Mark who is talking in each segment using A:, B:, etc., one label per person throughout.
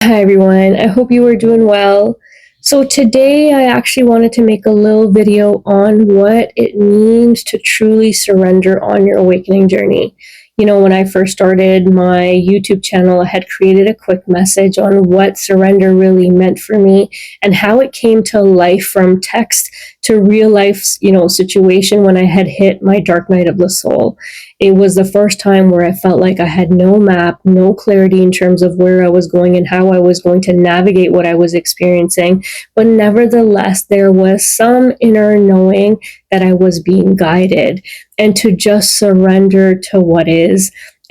A: Hi everyone, I hope you are doing well. So today I actually wanted to make a little video on what it means to truly surrender on your awakening journey. When I first started my YouTube channel, I had created a quick message on what surrender really meant for me and how it came to life from text to real life, situation when I had hit my dark night of the soul. It was the first time where I felt like I had no map, no clarity in terms of where I was going and how I was going to navigate what I was experiencing. But nevertheless, there was some inner knowing that I was being guided and to just surrender to what is.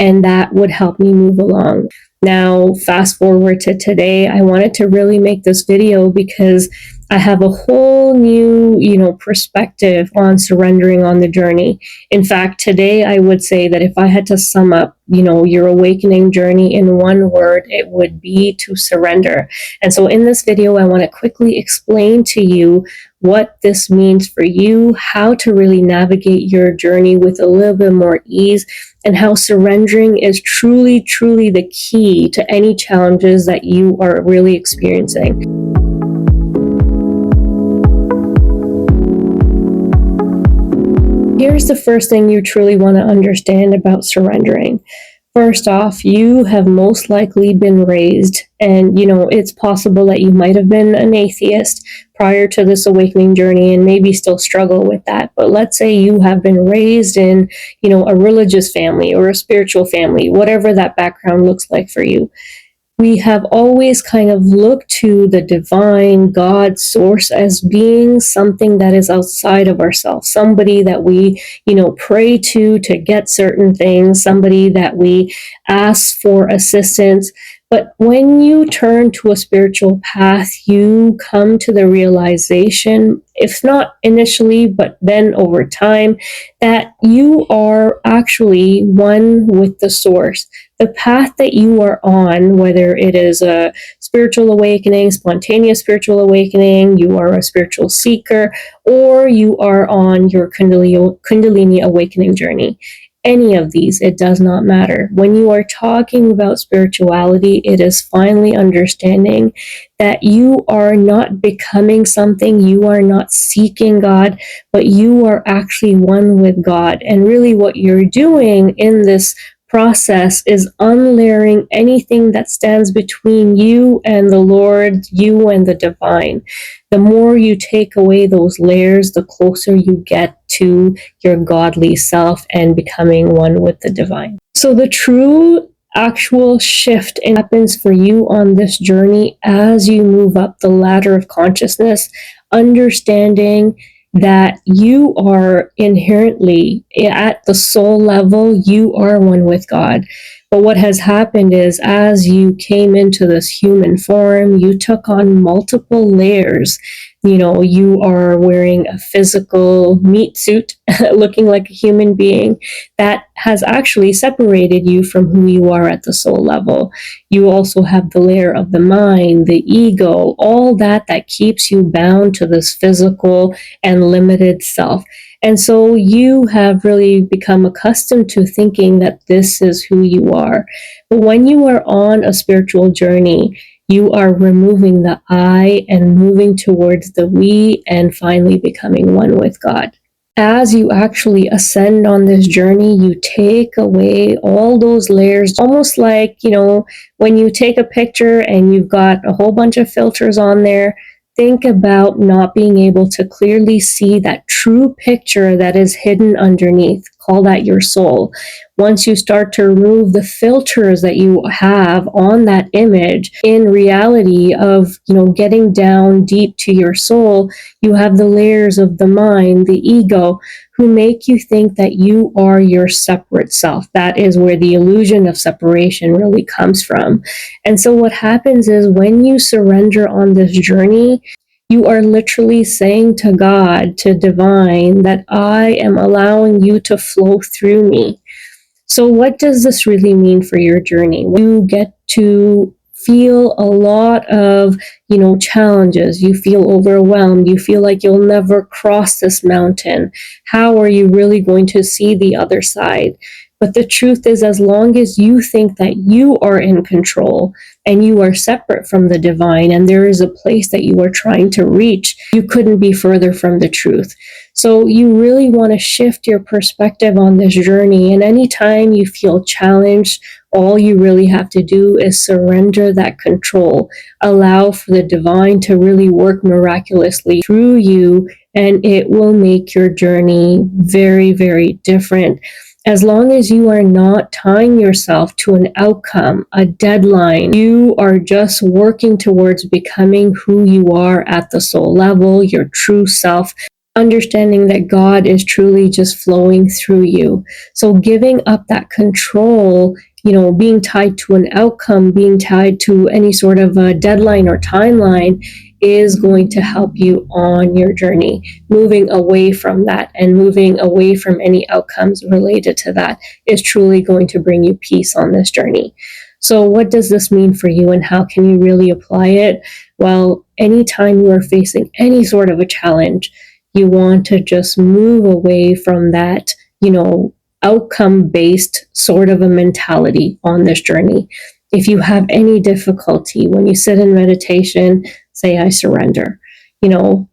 A: And that would help me move along. Now, fast forward to today, I wanted to really make this video because I have a whole new, perspective on surrendering on the journey. In fact, today I would say that if I had to sum up, your awakening journey in one word, it would be to surrender. And so in this video, I want to quickly explain to you what this means for you, how to really navigate your journey with a little bit more ease, and how surrendering is truly, truly the key to any challenges that you are really experiencing. Here's the first thing you truly want to understand about surrendering. First off, you have most likely been raised, and it's possible that you might have been an atheist prior to this awakening journey and maybe still struggle with that. But let's say you have been raised in, a religious family or a spiritual family, whatever that background looks like for you. We have always kind of looked to the divine God source as being something that is outside of ourselves, somebody that we, pray to get certain things, somebody that we ask for assistance. But when you turn to a spiritual path, you come to the realization, if not initially, but then over time, that you are actually one with the source. The path that you are on, whether it is a spiritual awakening, spontaneous spiritual awakening, you are a spiritual seeker, or you are on your Kundalini awakening journey. Any of these, it does not matter. When you are talking about spirituality, it is finally understanding that you are not becoming something, you are not seeking God, but you are actually one with God. And really what you're doing in this process is unlayering anything that stands between you and the Lord, you and the divine. The more you take away those layers, the closer you get to your godly self and becoming one with the divine. So the true actual shift happens for you on this journey as you move up the ladder of consciousness, understanding that you are inherently at the soul level, you are one with God. But what has happened is as you came into this human form, you took on multiple layers. You are wearing a physical meat suit, looking like a human being that has actually separated you from who you are at the soul level. You also have the layer of the mind, the ego, all that keeps you bound to this physical and limited self. And so you have really become accustomed to thinking that this is who you are. But when you are on a spiritual journey, you are removing the I and moving towards the we and finally becoming one with God. As you actually ascend on this journey, you take away all those layers, almost like, when you take a picture and you've got a whole bunch of filters on there. Think about not being able to clearly see that true picture that is hidden underneath. Call that your soul. Once you start to remove the filters that you have on that image, in reality of, getting down deep to your soul, you have the layers of the mind, the ego, who make you think that you are your separate self. That is where the illusion of separation really comes from. And so what happens is when you surrender on this journey, you are literally saying to God, to divine, that I am allowing you to flow through me. So what does this really mean for your journey? You get to feel a lot of, challenges. You feel overwhelmed. You feel like you'll never cross this mountain. How are you really going to see the other side? But the truth is, as long as you think that you are in control and you are separate from the divine and there is a place that you are trying to reach, you couldn't be further from the truth. So you really want to shift your perspective on this journey. And anytime you feel challenged, all you really have to do is surrender that control. Allow for the divine to really work miraculously through you, and it will make your journey very, very different. As long as you are not tying yourself to an outcome, a deadline, you are just working towards becoming who you are at the soul level, your true self, understanding that God is truly just flowing through you. So giving up that control, being tied to an outcome, being tied to any sort of a deadline or timeline is going to help you on your journey. Moving away from that and moving away from any outcomes related to that is truly going to bring you peace on this journey. So what does this mean for you and how can you really apply it? Well, anytime you are facing any sort of a challenge, you want to just move away from that, outcome-based sort of a mentality on this journey. If you have any difficulty when you sit in meditation, say, I surrender,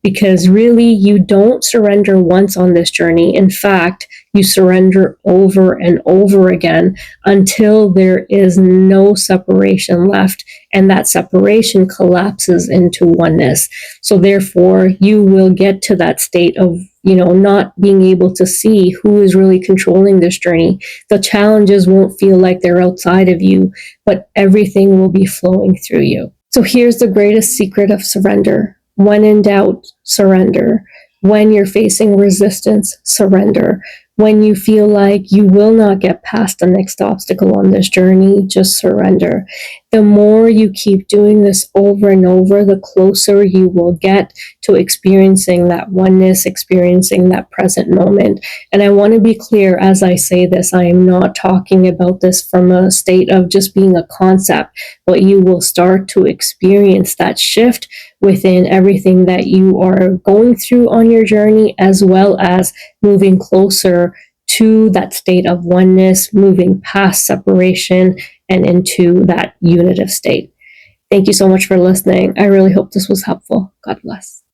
A: because really you don't surrender once on this journey. In fact, you surrender over and over again until there is no separation left, and that separation collapses into oneness. So therefore, you will get to that state of not being able to see who is really controlling this journey. The challenges won't feel like they're outside of you, but everything will be flowing through you. So here's the greatest secret of surrender. When in doubt, surrender. When you're facing resistance, surrender. When you feel like you will not get past the next obstacle on this journey, just surrender. The more you keep doing this over and over, the closer you will get to experiencing that oneness, experiencing that present moment. And I want to be clear as I say this, I am not talking about this from a state of just being a concept, but you will start to experience that shift within everything that you are going through on your journey, as well as moving closer to that state of oneness, moving past separation and into that unitive state. Thank you so much for listening. I really hope this was helpful. God bless.